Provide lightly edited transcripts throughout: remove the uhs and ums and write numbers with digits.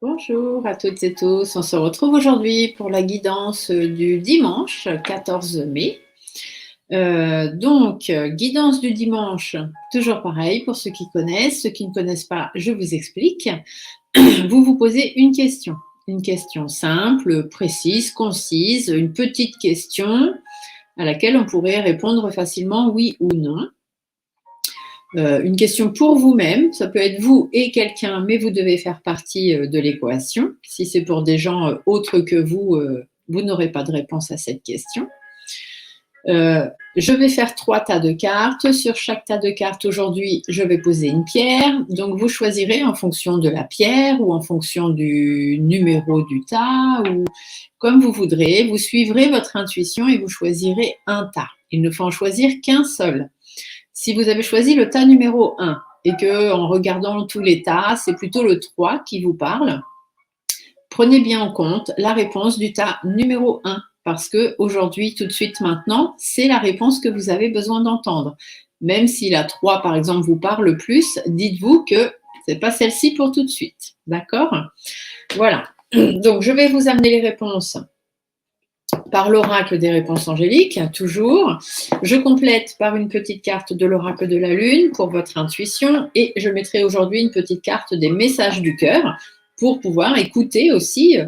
Bonjour à toutes et tous, on se retrouve aujourd'hui pour la guidance du dimanche 14 mai. Guidance du dimanche, toujours pareil pour ceux qui connaissent, ceux qui ne connaissent pas, je vous explique. Vous vous posez une question simple, précise, concise, une petite question à laquelle on pourrait répondre facilement oui ou non. Une question pour vous-même, ça peut être vous et quelqu'un, mais vous devez faire partie de l'équation. Si c'est pour des gens autres que vous n'aurez pas de réponse à cette question. Je vais faire 3 tas de cartes. Sur chaque tas de cartes, aujourd'hui, je vais poser une pierre. Donc, vous choisirez en fonction de la pierre ou en fonction du numéro du tas ou comme vous voudrez. Vous suivrez votre intuition et vous choisirez un tas. Il ne faut en choisir qu'un seul. Si vous avez choisi le tas numéro 1 et que en regardant tous les tas, c'est plutôt le 3 qui vous parle, prenez bien en compte la réponse du tas numéro 1 parce que aujourd'hui, tout de suite maintenant, c'est la réponse que vous avez besoin d'entendre. Même si la 3, par exemple, vous parle plus, dites-vous que ce n'est pas celle-ci pour tout de suite. D'accord? Voilà. Donc, je vais vous amener les réponses par l'oracle des réponses angéliques, toujours. Je complète par une petite carte de l'oracle de la Lune pour votre intuition et je mettrai aujourd'hui une petite carte des messages du cœur pour pouvoir écouter aussi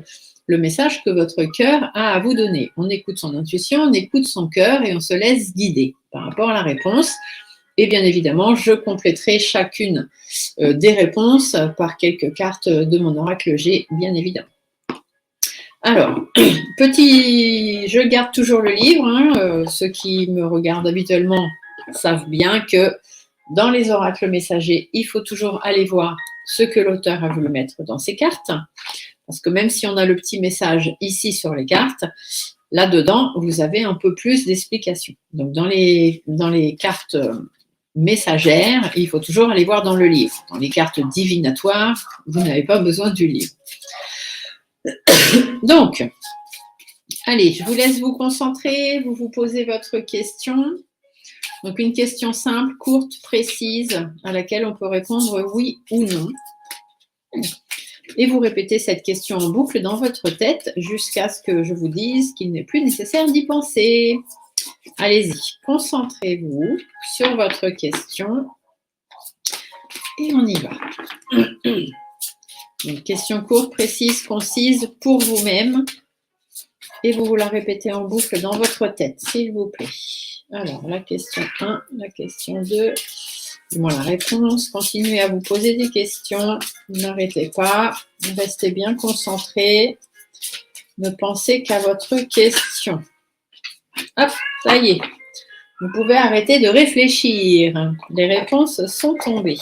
le message que votre cœur a à vous donner. On écoute son intuition, on écoute son cœur et on se laisse guider par rapport à la réponse. Et bien évidemment, je compléterai chacune des réponses par quelques cartes de mon oracle G, bien évidemment. Alors, je garde toujours le livre. Ceux qui me regardent habituellement savent bien que dans les oracles messagers, il faut toujours aller voir ce que l'auteur a voulu mettre dans ses cartes. Parce que même si on a le petit message ici sur les cartes, là-dedans, vous avez un peu plus d'explications. Donc, dans les cartes messagères, il faut toujours aller voir dans le livre. Dans les cartes divinatoires, vous n'avez pas besoin du livre. Donc, allez, je vous laisse vous concentrer, vous posez votre question. Donc, une question simple, courte, précise, à laquelle on peut répondre oui ou non. Et vous répétez cette question en boucle dans votre tête jusqu'à ce que je vous dise qu'il n'est plus nécessaire d'y penser. Allez-y, concentrez-vous sur votre question et on y va. Une question courte, précise, concise pour vous-même. Et vous la répétez en boucle dans votre tête, s'il vous plaît. Alors, la question 1, la question 2, dis-moi la réponse. Continuez à vous poser des questions. N'arrêtez pas. Restez bien concentrés. Ne pensez qu'à votre question. Hop, ça y est. Vous pouvez arrêter de réfléchir. Les réponses sont tombées.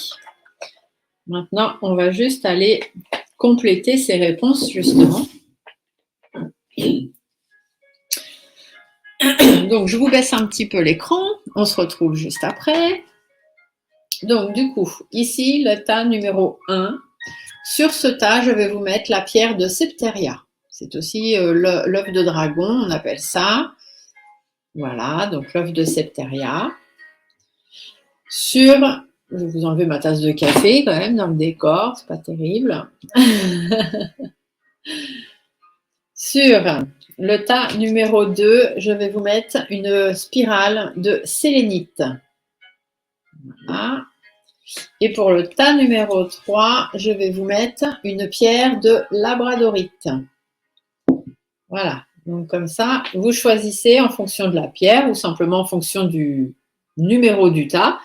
Maintenant, on va juste aller compléter ces réponses, justement. Donc, je vous baisse un petit peu l'écran. On se retrouve juste après. Donc, du coup, ici, le tas numéro 1. Sur ce tas, je vais vous mettre la pierre de Septeria. C'est aussi l'œuf de dragon, on appelle ça. Voilà, donc l'œuf de Septeria. Je vais vous enlever ma tasse de café quand même dans le décor, c'est pas terrible. Sur le tas numéro 2, je vais vous mettre une spirale de sélénite. Voilà. Et pour le tas numéro 3, je vais vous mettre une pierre de labradorite. Voilà. Donc comme ça, vous choisissez en fonction de la pierre ou simplement en fonction du numéro du tas.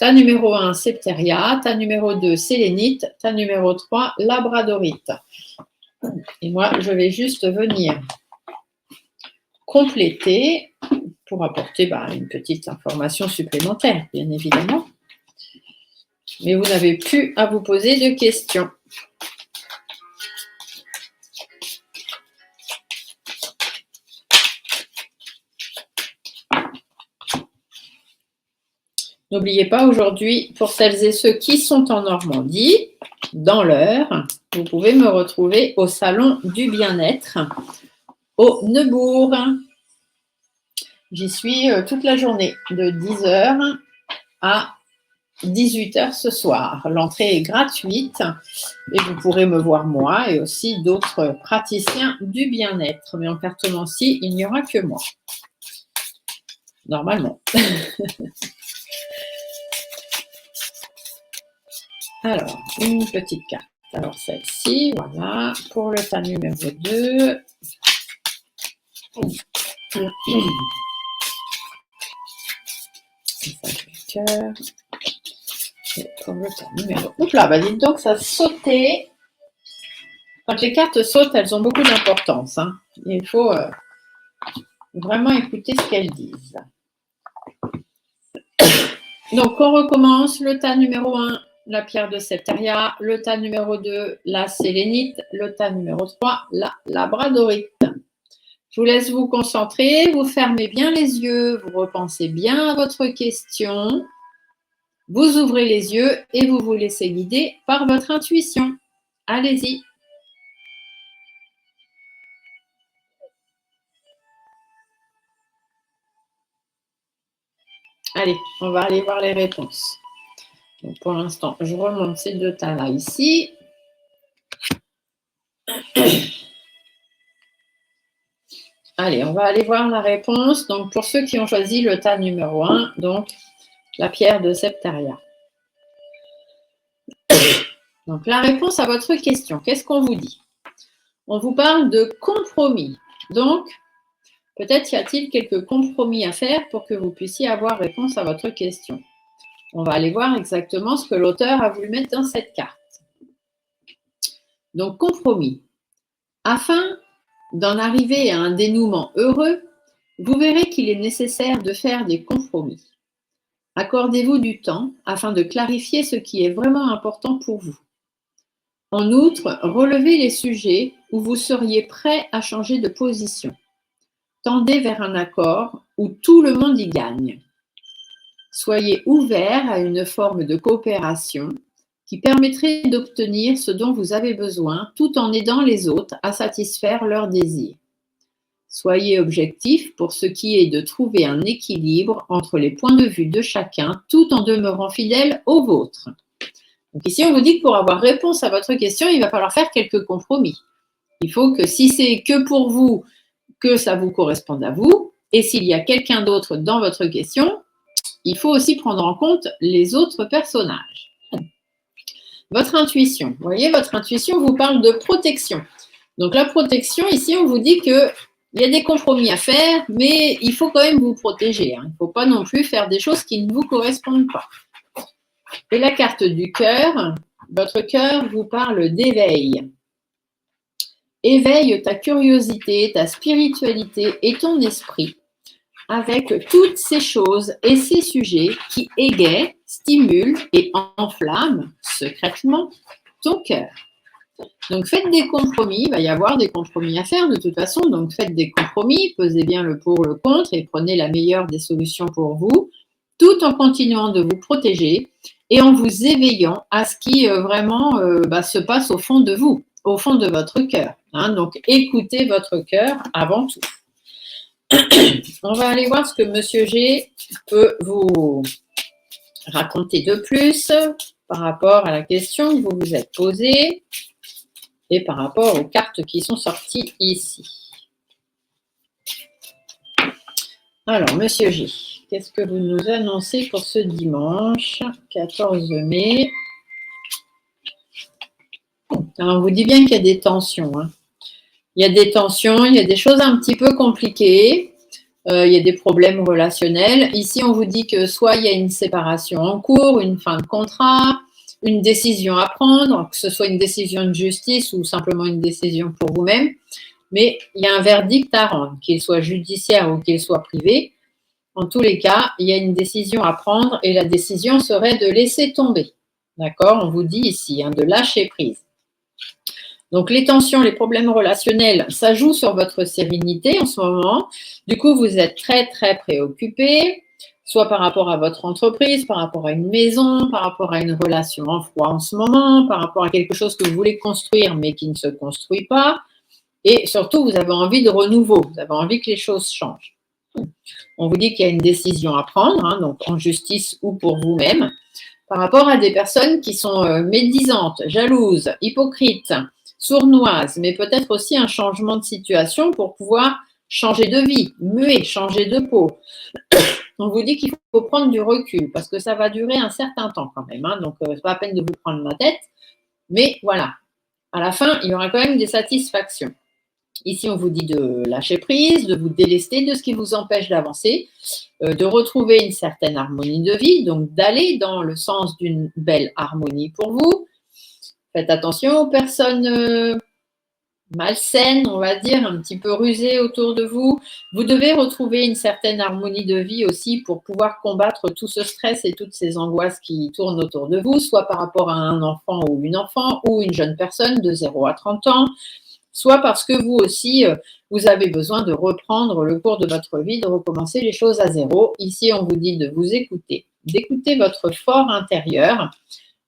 Tas numéro 1, Septeria. Tas numéro 2, sélénite. Tas numéro 3, labradorite. Et moi, je vais juste venir compléter pour apporter une petite information supplémentaire, bien évidemment. Mais vous n'avez plus à vous poser de questions. N'oubliez pas aujourd'hui, pour celles et ceux qui sont en Normandie, dans l'heure, vous pouvez me retrouver au Salon du Bien-être, au Neubourg. J'y suis toute la journée, de 10h à 18 h ce soir. L'entrée est gratuite et vous pourrez me voir moi et aussi d'autres praticiens du bien-être. Mais en cartomancie, il n'y aura que moi. Normalement. Alors, une petite carte. Alors, celle-ci, voilà, pour le tas numéro 2. Cœur. Et pour le tas numéro... Oups là, bah dites donc, ça sautait. Quand les cartes sautent, elles ont beaucoup d'importance. Hein. Il faut vraiment écouter ce qu'elles disent. Donc, on recommence. Le tas numéro 1, la pierre de Septaria. Le tas numéro 2, la sélénite. Le tas numéro 3, la labradorite. Je vous laisse vous concentrer. Vous fermez bien les yeux. Vous repensez bien à votre question. Vous ouvrez les yeux et vous vous laissez guider par votre intuition. Allez-y. Allez, on va aller voir les réponses. Donc pour l'instant, je remonte ces deux tas-là ici. Allez, on va aller voir la réponse. Donc pour ceux qui ont choisi le tas numéro 1, donc la pierre de Septaria. Donc la réponse à votre question, qu'est-ce qu'on vous dit? On vous parle de compromis. Donc, peut-être y a-t-il quelques compromis à faire pour que vous puissiez avoir réponse à votre question. On va aller voir exactement ce que l'auteur a voulu mettre dans cette carte. Donc, compromis. Afin d'en arriver à un dénouement heureux, vous verrez qu'il est nécessaire de faire des compromis. Accordez-vous du temps afin de clarifier ce qui est vraiment important pour vous. En outre, relevez les sujets où vous seriez prêt à changer de position. Tendez vers un accord où tout le monde y gagne. Soyez ouvert à une forme de coopération qui permettrait d'obtenir ce dont vous avez besoin tout en aidant les autres à satisfaire leurs désirs. Soyez objectif pour ce qui est de trouver un équilibre entre les points de vue de chacun tout en demeurant fidèle aux vôtres. Donc ici, on vous dit que pour avoir réponse à votre question, il va falloir faire quelques compromis. Il faut que si c'est que pour vous, que ça vous corresponde à vous, et s'il y a quelqu'un d'autre dans votre question, il faut aussi prendre en compte les autres personnages. Votre intuition. Vous voyez, votre intuition vous parle de protection. Donc la protection, ici, on vous dit qu'il y a des compromis à faire, mais il faut quand même vous protéger. Hein. Il ne faut pas non plus faire des choses qui ne vous correspondent pas. Et la carte du cœur, votre cœur vous parle d'éveil. Éveille ta curiosité, ta spiritualité et ton esprit avec toutes ces choses et ces sujets qui égayent, stimulent et enflamment secrètement ton cœur. Donc faites des compromis, il va y avoir des compromis à faire de toute façon, donc faites des compromis, pesez bien le pour, le contre et prenez la meilleure des solutions pour vous, tout en continuant de vous protéger et en vous éveillant à ce qui vraiment se passe au fond de vous, au fond de votre cœur. Hein. Donc écoutez votre cœur avant tout. On va aller voir ce que Monsieur G peut vous raconter de plus par rapport à la question que vous vous êtes posée et par rapport aux cartes qui sont sorties ici. Alors, Monsieur G, qu'est-ce que vous nous annoncez pour ce dimanche 14 mai? Alors, on vous dit bien qu'il y a des tensions. Hein. Il y a des tensions, il y a des choses un petit peu compliquées, il y a des problèmes relationnels. Ici, on vous dit que soit il y a une séparation en cours, une fin de contrat, une décision à prendre, que ce soit une décision de justice ou simplement une décision pour vous-même, mais il y a un verdict à rendre, qu'il soit judiciaire ou qu'il soit privé. En tous les cas, il y a une décision à prendre et la décision serait de laisser tomber. D'accord? On vous dit ici, hein, de lâcher prise. Donc, les tensions, les problèmes relationnels, ça joue sur votre sérénité en ce moment. Du coup, vous êtes très, très préoccupé, soit par rapport à votre entreprise, par rapport à une maison, par rapport à une relation en froid en ce moment, par rapport à quelque chose que vous voulez construire mais qui ne se construit pas. Et surtout, vous avez envie de renouveau, vous avez envie que les choses changent. On vous dit qu'il y a une décision à prendre, hein, donc en justice ou pour vous-même, par rapport à des personnes qui sont médisantes, jalouses, hypocrites, sournoises, mais peut-être aussi un changement de situation pour pouvoir changer de vie, muer, changer de peau. On vous dit qu'il faut prendre du recul parce que ça va durer un certain temps quand même. Hein, donc, c'est pas la peine de vous prendre la tête. Mais voilà, à la fin, il y aura quand même des satisfactions. Ici, on vous dit de lâcher prise, de vous délester de ce qui vous empêche d'avancer, de retrouver une certaine harmonie de vie, donc d'aller dans le sens d'une belle harmonie pour vous. Faites attention aux personnes malsaines, on va dire, un petit peu rusées autour de vous. Vous devez retrouver une certaine harmonie de vie aussi pour pouvoir combattre tout ce stress et toutes ces angoisses qui tournent autour de vous, soit par rapport à un enfant ou une jeune personne de 0 à 30 ans, soit parce que vous aussi, vous avez besoin de reprendre le cours de votre vie, de recommencer les choses à zéro. Ici, on vous dit de vous écouter, d'écouter votre fort intérieur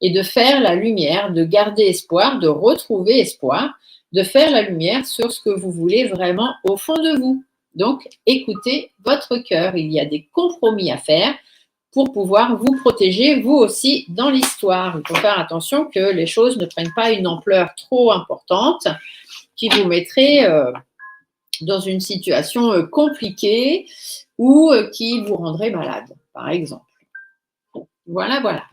et de faire la lumière, de garder espoir, de retrouver espoir, de faire la lumière sur ce que vous voulez vraiment au fond de vous. Donc, écoutez votre cœur. Il y a des compromis à faire pour pouvoir vous protéger, vous aussi, dans l'histoire. Il faut faire attention que les choses ne prennent pas une ampleur trop importante qui vous mettrait dans une situation compliquée ou qui vous rendrait malade, par exemple. Voilà, voilà.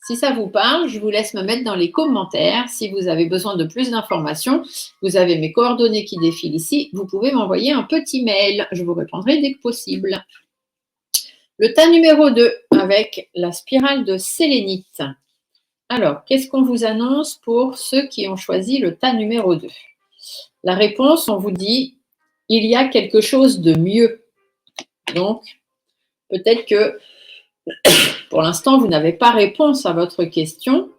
Si ça vous parle, je vous laisse me mettre dans les commentaires. Si vous avez besoin de plus d'informations, vous avez mes coordonnées qui défilent ici. Vous pouvez m'envoyer un petit mail. Je vous répondrai dès que possible. Le tas numéro 2 avec la spirale de sélénite. Alors, qu'est-ce qu'on vous annonce pour ceux qui ont choisi le tas numéro 2 ? La réponse, on vous dit, il y a quelque chose de mieux. Donc, peut-être que pour l'instant, vous n'avez pas réponse à votre question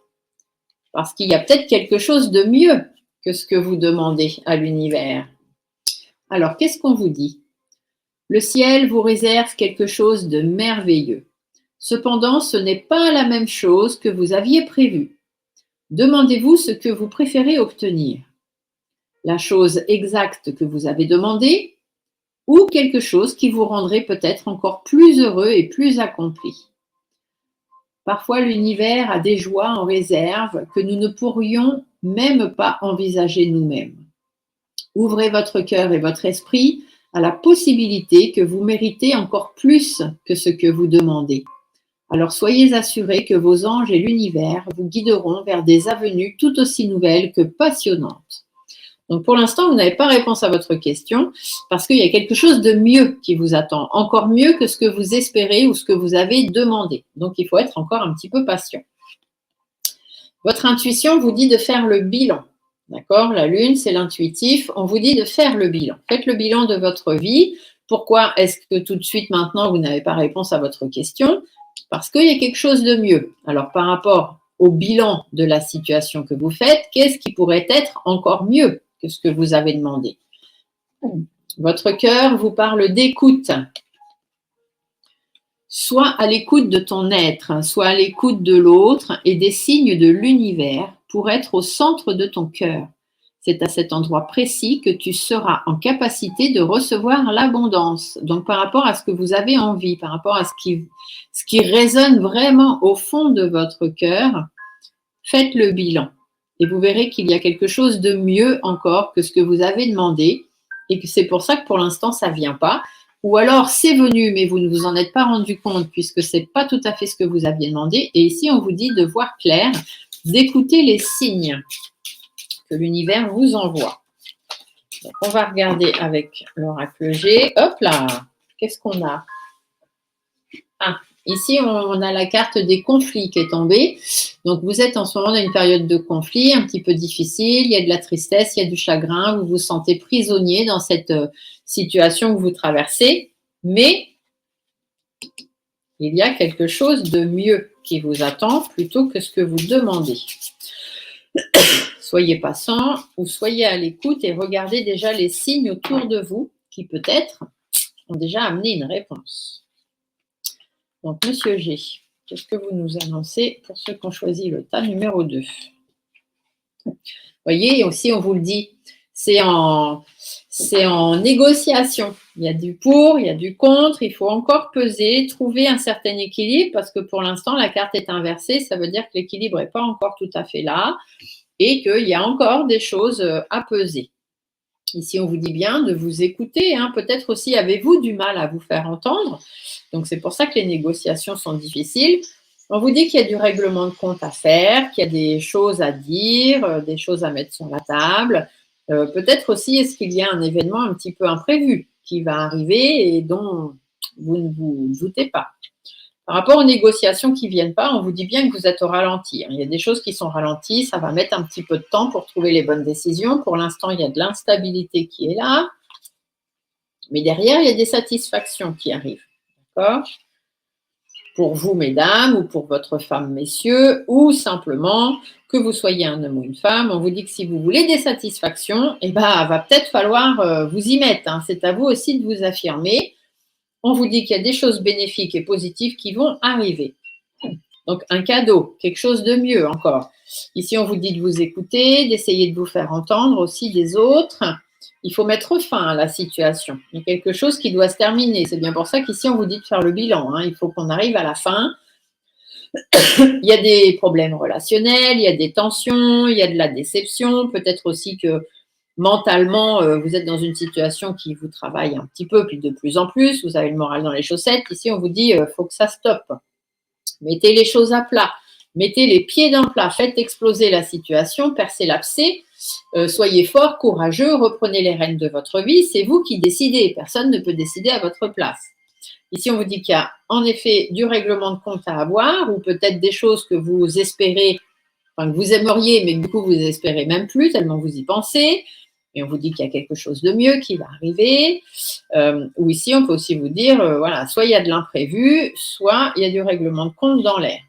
parce qu'il y a peut-être quelque chose de mieux que ce que vous demandez à l'univers. Alors, qu'est-ce qu'on vous dit ? Le ciel vous réserve quelque chose de merveilleux. Cependant, ce n'est pas la même chose que vous aviez prévu. Demandez-vous ce que vous préférez obtenir. La chose exacte que vous avez demandée ou quelque chose qui vous rendrait peut-être encore plus heureux et plus accompli. Parfois, l'univers a des joies en réserve que nous ne pourrions même pas envisager nous-mêmes. Ouvrez votre cœur et votre esprit à la possibilité que vous méritez encore plus que ce que vous demandez. Alors soyez assurés que vos anges et l'univers vous guideront vers des avenues tout aussi nouvelles que passionnantes. Donc pour l'instant, vous n'avez pas réponse à votre question parce qu'il y a quelque chose de mieux qui vous attend, encore mieux que ce que vous espérez ou ce que vous avez demandé. Donc il faut être encore un petit peu patient. Votre intuition vous dit de faire le bilan. D'accord ? La lune, c'est l'intuitif. On vous dit de faire le bilan. Faites le bilan de votre vie. Pourquoi est-ce que tout de suite maintenant, vous n'avez pas réponse à votre question ? Parce qu'il y a quelque chose de mieux. Alors par rapport au bilan de la situation que vous faites, qu'est-ce qui pourrait être encore mieux que ce que vous avez demandé ? Votre cœur vous parle d'écoute. Sois à l'écoute de ton être, sois à l'écoute de l'autre et des signes de l'univers pour être au centre de ton cœur. C'est à cet endroit précis que tu seras en capacité de recevoir l'abondance. Donc par rapport à ce que vous avez envie, par rapport à ce qui résonne vraiment au fond de votre cœur, faites le bilan. Et vous verrez qu'il y a quelque chose de mieux encore que ce que vous avez demandé et que c'est pour ça que pour l'instant ça ne vient pas. Ou alors c'est venu mais vous ne vous en êtes pas rendu compte puisque ce n'est pas tout à fait ce que vous aviez demandé. Et ici on vous dit de voir clair, d'écouter les signes que l'univers vous envoie. Donc on va regarder avec l'oracle G. Hop là, qu'est-ce qu'on a ? Ah, ici, on a la carte des conflits qui est tombée. Donc, vous êtes en ce moment dans une période de conflit un petit peu difficile. Il y a de la tristesse, il y a du chagrin. Vous vous sentez prisonnier dans cette situation que vous traversez. Mais il y a quelque chose de mieux qui vous attend plutôt que ce que vous demandez. Soyez patient ou soyez à l'écoute et regardez déjà les signes autour de vous qui peut-être ont déjà amené une réponse. Donc, Monsieur G, qu'est-ce que vous nous annoncez pour ceux qui ont choisi le tas numéro 2 ? Vous voyez, aussi on vous le dit, c'est c'est en négociation. Il y a du pour, il y a du contre, il faut encore peser, trouver un certain équilibre parce que pour l'instant, la carte est inversée, ça veut dire que l'équilibre n'est pas encore tout à fait là et qu'il y a encore des choses à peser. Ici, on vous dit bien de vous écouter. Hein. Peut-être aussi avez-vous du mal à vous faire entendre. Donc, c'est pour ça que les négociations sont difficiles. On vous dit qu'il y a du règlement de compte à faire, qu'il y a des choses à dire, des choses à mettre sur la table. Peut-être aussi, est-ce qu'il y a un événement un petit peu imprévu qui va arriver et dont vous ne vous doutez pas. Par rapport aux négociations qui ne viennent pas, on vous dit bien que vous êtes au ralenti. Il y a des choses qui sont ralenties, ça va mettre un petit peu de temps pour trouver les bonnes décisions. Pour l'instant, il y a de l'instabilité qui est là. Mais derrière, il y a des satisfactions qui arrivent. D'accord ? Pour vous, mesdames, ou pour votre femme, messieurs, ou simplement que vous soyez un homme ou une femme, on vous dit que si vous voulez des satisfactions, eh ben, va peut-être falloir vous y mettre. Hein. C'est à vous aussi de vous affirmer. On vous dit qu'il y a des choses bénéfiques et positives qui vont arriver. Donc, un cadeau, quelque chose de mieux encore. Ici, on vous dit de vous écouter, d'essayer de vous faire entendre aussi des autres. Il faut mettre fin à la situation. Il y a quelque chose qui doit se terminer. C'est bien pour ça qu'ici, on vous dit de faire le bilan. Hein. Il faut qu'on arrive à la fin. Il y a des problèmes relationnels, il y a des tensions, il y a de la déception. Peut-être aussi que mentalement, vous êtes dans une situation qui vous travaille un petit peu, puis de plus en plus. Vous avez le moral dans les chaussettes. Ici, on vous dit faut que ça stoppe. Mettez les choses à plat. Mettez les pieds dans le plat. Faites exploser la situation. Percez l'abcès. Soyez fort, courageux. Reprenez les rênes de votre vie. C'est vous qui décidez. Personne ne peut décider à votre place. Ici, on vous dit qu'il y a en effet du règlement de compte à avoir ou peut-être des choses que vous espérez, enfin que vous aimeriez, mais du coup, vous espérez même plus tellement vous y pensez. Et on vous dit qu'il y a quelque chose de mieux qui va arriver. Ou ici, on peut aussi vous dire, voilà, soit il y a de l'imprévu, soit il y a du règlement de compte dans l'air.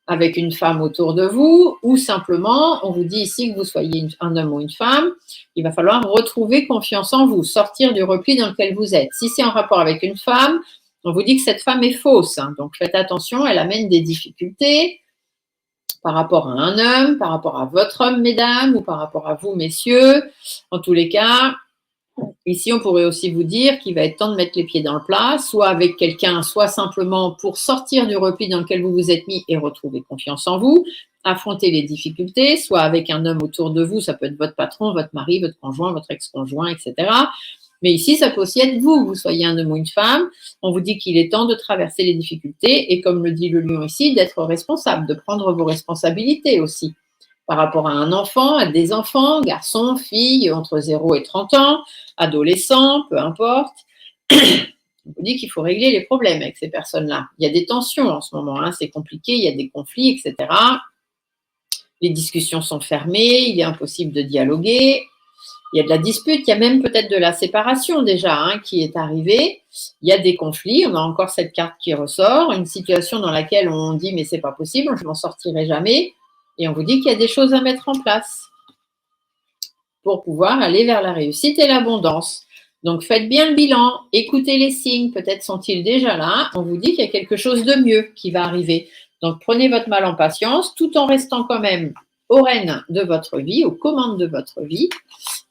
Avec une femme autour de vous, ou simplement, on vous dit ici que vous soyez un homme ou une femme, il va falloir retrouver confiance en vous, sortir du repli dans lequel vous êtes. Si c'est en rapport avec une femme, on vous dit que cette femme est fausse. Hein, donc faites attention, elle amène des difficultés par rapport à un homme, par rapport à votre homme, mesdames, ou par rapport à vous, messieurs. En tous les cas, ici, on pourrait aussi vous dire qu'il va être temps de mettre les pieds dans le plat, soit avec quelqu'un, soit simplement pour sortir du repli dans lequel vous vous êtes mis et retrouver confiance en vous, affronter les difficultés, soit avec un homme autour de vous, ça peut être votre patron, votre mari, votre conjoint, votre ex-conjoint, etc. Mais ici, ça peut aussi être vous, vous soyez un homme ou une femme. On vous dit qu'il est temps de traverser les difficultés et, comme le dit le lion ici, d'être responsable, de prendre vos responsabilités aussi. Par rapport à un enfant, à des enfants, garçons, filles, entre 0 et 30 ans, adolescents, peu importe. On vous dit qu'il faut régler les problèmes avec ces personnes-là. Il y a des tensions en ce moment, hein, c'est compliqué, il y a des conflits, etc. Les discussions sont fermées, il est impossible de dialoguer. Il y a de la dispute, il y a même peut-être de la séparation déjà hein, qui est arrivée. Il y a des conflits, on a encore cette carte qui ressort, une situation dans laquelle on dit mais c'est pas possible, je m'en sortirai jamais. Et on vous dit qu'il y a des choses à mettre en place pour pouvoir aller vers la réussite et l'abondance. Donc faites bien le bilan, écoutez les signes, peut-être sont-ils déjà là. On vous dit qu'il y a quelque chose de mieux qui va arriver. Donc prenez votre mal en patience tout en restant quand même aux rênes de votre vie, aux commandes de votre vie.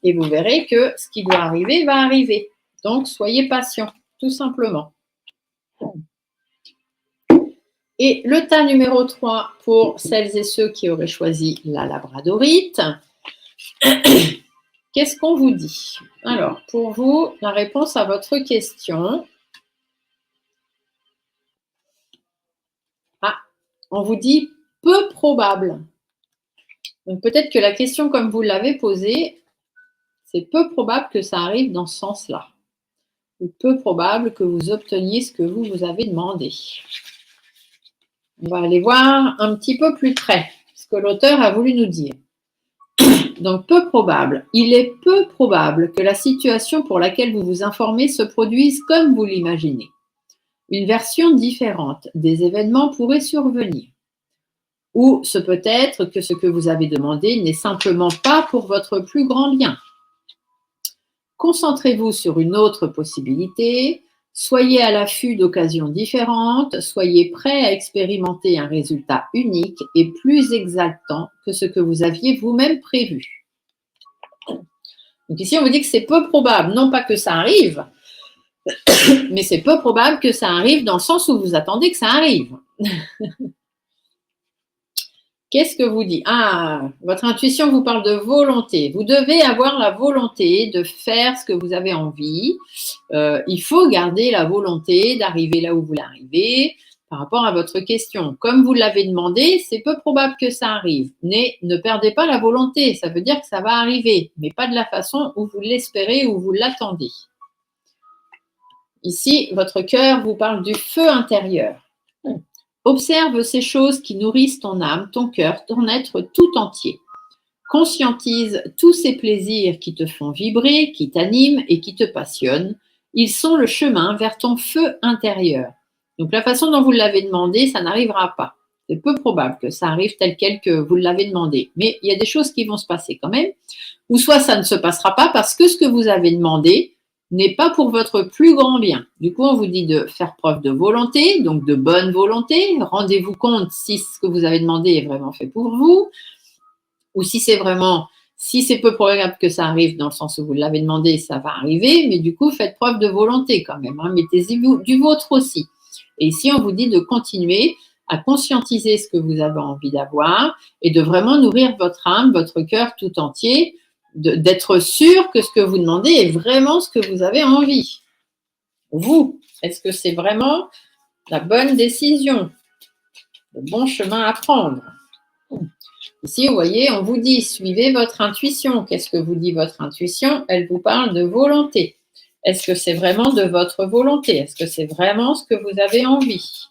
Et vous verrez que ce qui doit arriver va arriver. Donc, soyez patient, tout simplement. Et le tas numéro 3 pour celles et ceux qui auraient choisi la labradorite. Qu'est-ce qu'on vous dit? Alors, pour vous, la réponse à votre question. Ah, on vous dit peu probable. Donc, peut-être que la question, comme vous l'avez posée, c'est peu probable que ça arrive dans ce sens-là. Ou peu probable que vous obteniez ce que vous avez demandé. On va aller voir un petit peu plus près ce que l'auteur a voulu nous dire. Donc, peu probable. Il est peu probable que la situation pour laquelle vous vous informez se produise comme vous l'imaginez. Une version différente des événements pourrait survenir. Ou ce peut être que ce que vous avez demandé n'est simplement pas pour votre plus grand bien. Concentrez-vous sur une autre possibilité. Soyez à l'affût d'occasions différentes, soyez prêt à expérimenter un résultat unique et plus exaltant que ce que vous aviez vous-même prévu. Donc ici, on vous dit que c'est peu probable, non pas que ça arrive, mais c'est peu probable que ça arrive dans le sens où vous attendez que ça arrive. Qu'est-ce que vous dit? Ah, votre intuition vous parle de volonté. Vous devez avoir la volonté de faire ce que vous avez envie. Il faut garder la volonté d'arriver là où vous voulez arriver par rapport à votre question. Comme vous l'avez demandé, c'est peu probable que ça arrive. Mais ne perdez pas la volonté. Ça veut dire que ça va arriver, mais pas de la façon où vous l'espérez ou vous l'attendez. Ici, votre cœur vous parle du feu intérieur. Observe ces choses qui nourrissent ton âme, ton cœur, ton être tout entier. Conscientise tous ces plaisirs qui te font vibrer, qui t'animent et qui te passionnent. Ils sont le chemin vers ton feu intérieur. Donc la façon dont vous l'avez demandé, ça n'arrivera pas. C'est peu probable que ça arrive tel quel que vous l'avez demandé. Mais il y a des choses qui vont se passer quand même. Ou soit ça ne se passera pas parce que ce que vous avez demandé n'est pas pour votre plus grand bien. Du coup, on vous dit de faire preuve de volonté, donc de bonne volonté. Rendez-vous compte si ce que vous avez demandé est vraiment fait pour vous, ou si c'est peu probable que ça arrive dans le sens où vous l'avez demandé, ça va arriver, mais du coup, faites preuve de volonté quand même. Mettez-y du vôtre aussi. Et ici, on vous dit de continuer à conscientiser ce que vous avez envie d'avoir et de vraiment nourrir votre âme, votre cœur tout entier, d'être sûr que ce que vous demandez est vraiment ce que vous avez envie. Vous, est-ce que c'est vraiment la bonne décision, le bon chemin à prendre? Ici, vous voyez, on vous dit, suivez votre intuition. Qu'est-ce que vous dit votre intuition? Elle vous parle de volonté. Est-ce que c'est vraiment de votre volonté? Est-ce que c'est vraiment ce que vous avez envie?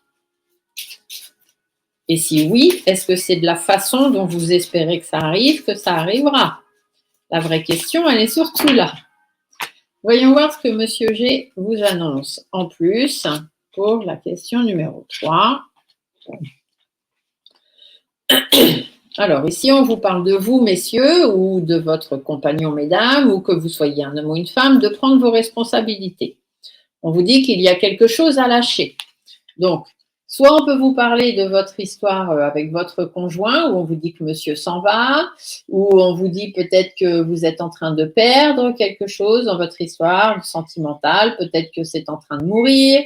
Et si oui, est-ce que c'est de la façon dont vous espérez que ça arrive, que ça arrivera? La vraie question, elle est surtout là. Voyons voir ce que Monsieur G vous annonce en plus pour la question numéro 3. Alors, ici, on vous parle de vous, messieurs, ou de votre compagnon, mesdames, ou que vous soyez un homme ou une femme, de prendre vos responsabilités. On vous dit qu'il y a quelque chose à lâcher. Donc, soit on peut vous parler de votre histoire avec votre conjoint, où on vous dit que monsieur s'en va, ou on vous dit peut-être que vous êtes en train de perdre quelque chose dans votre histoire sentimentale, peut-être que c'est en train de mourir,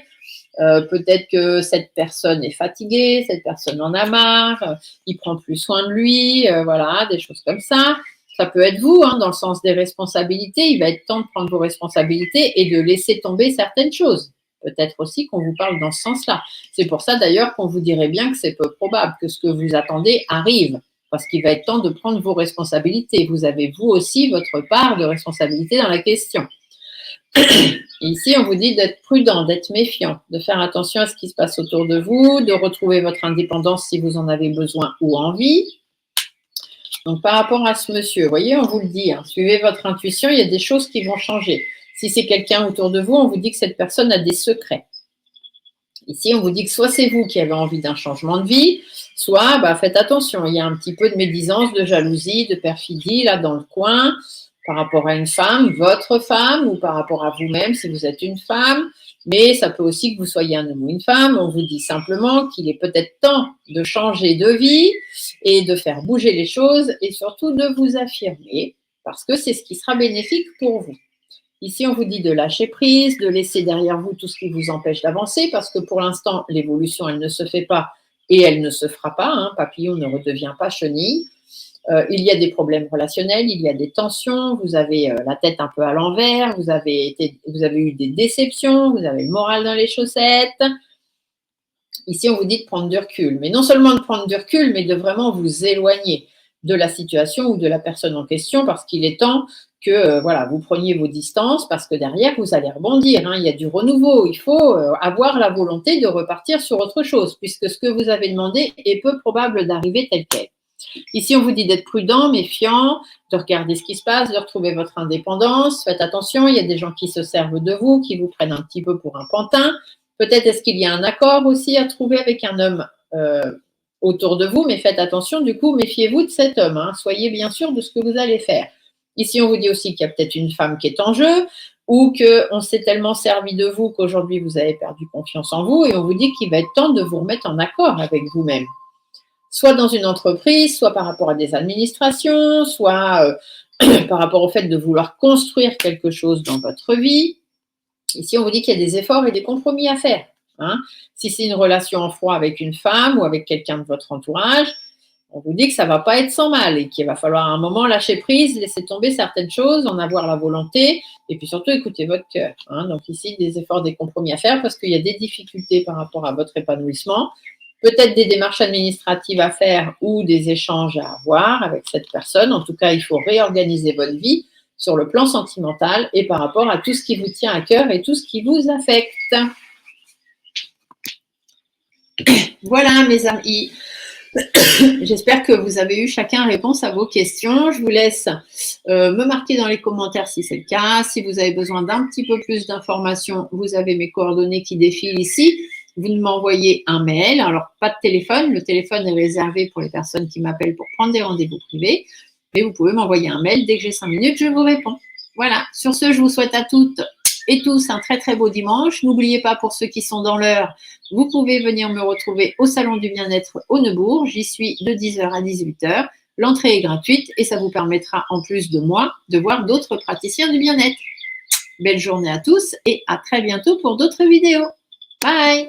peut-être que cette personne est fatiguée, cette personne en a marre, il prend plus soin de lui, voilà, des choses comme ça. Ça peut être vous, dans le sens des responsabilités. Il va être temps de prendre vos responsabilités et de laisser tomber certaines choses. Peut-être aussi qu'on vous parle dans ce sens-là. C'est pour ça d'ailleurs qu'on vous dirait bien que c'est peu probable que ce que vous attendez arrive, parce qu'il va être temps de prendre vos responsabilités. Vous avez vous aussi votre part de responsabilité dans la question. Et ici, on vous dit d'être prudent, d'être méfiant, de faire attention à ce qui se passe autour de vous, de retrouver votre indépendance si vous en avez besoin ou envie. Donc, par rapport à ce monsieur, vous voyez, on vous le dit, suivez votre intuition, il y a des choses qui vont changer. Si c'est quelqu'un autour de vous, on vous dit que cette personne a des secrets. Ici, on vous dit que soit c'est vous qui avez envie d'un changement de vie, soit faites attention, il y a un petit peu de médisance, de jalousie, de perfidie là dans le coin par rapport à une femme, votre femme, ou par rapport à vous-même si vous êtes une femme. Mais ça peut aussi que vous soyez un homme ou une femme. On vous dit simplement qu'il est peut-être temps de changer de vie et de faire bouger les choses et surtout de vous affirmer parce que c'est ce qui sera bénéfique pour vous. Ici, on vous dit de lâcher prise, de laisser derrière vous tout ce qui vous empêche d'avancer parce que pour l'instant, l'évolution, elle ne se fait pas et elle ne se fera pas. Papillon ne redevient pas chenille. Il y a des problèmes relationnels, il y a des tensions, vous avez la tête un peu à l'envers, vous avez eu des déceptions, vous avez le moral dans les chaussettes. Ici, on vous dit de prendre du recul. Mais non seulement de prendre du recul, mais de vraiment vous éloigner de la situation ou de la personne en question parce qu'il est temps que vous preniez vos distances parce que derrière, vous allez rebondir. Il y a du renouveau. Il faut avoir la volonté de repartir sur autre chose puisque ce que vous avez demandé est peu probable d'arriver tel quel. Ici, on vous dit d'être prudent, méfiant, de regarder ce qui se passe, de retrouver votre indépendance. Faites attention, il y a des gens qui se servent de vous, qui vous prennent un petit peu pour un pantin. Peut-être est-ce qu'il y a un accord aussi à trouver avec un homme autour de vous, mais faites attention, du coup, méfiez-vous de cet homme. Soyez bien sûr de ce que vous allez faire. Ici, on vous dit aussi qu'il y a peut-être une femme qui est en jeu ou qu'on s'est tellement servi de vous qu'aujourd'hui, vous avez perdu confiance en vous et on vous dit qu'il va être temps de vous remettre en accord avec vous-même. Soit dans une entreprise, soit par rapport à des administrations, soit par rapport au fait de vouloir construire quelque chose dans votre vie. Ici, on vous dit qu'il y a des efforts et des compromis à faire. Hein. Si c'est une relation en froid avec une femme ou avec quelqu'un de votre entourage, on vous dit que ça ne va pas être sans mal et qu'il va falloir à un moment lâcher prise, laisser tomber certaines choses, en avoir la volonté et puis surtout écouter votre cœur. Hein. Donc ici, des efforts, des compromis à faire parce qu'il y a des difficultés par rapport à votre épanouissement, peut-être des démarches administratives à faire ou des échanges à avoir avec cette personne. En tout cas, il faut réorganiser votre vie sur le plan sentimental et par rapport à tout ce qui vous tient à cœur et tout ce qui vous affecte. Voilà, mes amis. J'espère que vous avez eu chacun réponse à vos questions. Je vous laisse me marquer dans les commentaires si c'est le cas. Si vous avez besoin d'un petit peu plus d'informations, vous avez mes coordonnées qui défilent ici. Vous m'envoyez un mail. Alors, pas de téléphone. Le téléphone est réservé pour les personnes qui m'appellent pour prendre des rendez-vous privés. Mais vous pouvez m'envoyer un mail. Dès que j'ai 5 minutes, je vous réponds. Voilà. Sur ce, je vous souhaite à toutes et tous un très, très beau dimanche. N'oubliez pas, pour ceux qui sont dans l'heure, vous pouvez venir me retrouver au Salon du Bien-être au Neubourg. J'y suis de 10h à 18h. L'entrée est gratuite et ça vous permettra, en plus de moi, de voir d'autres praticiens du bien-être. Belle journée à tous et à très bientôt pour d'autres vidéos. Bye!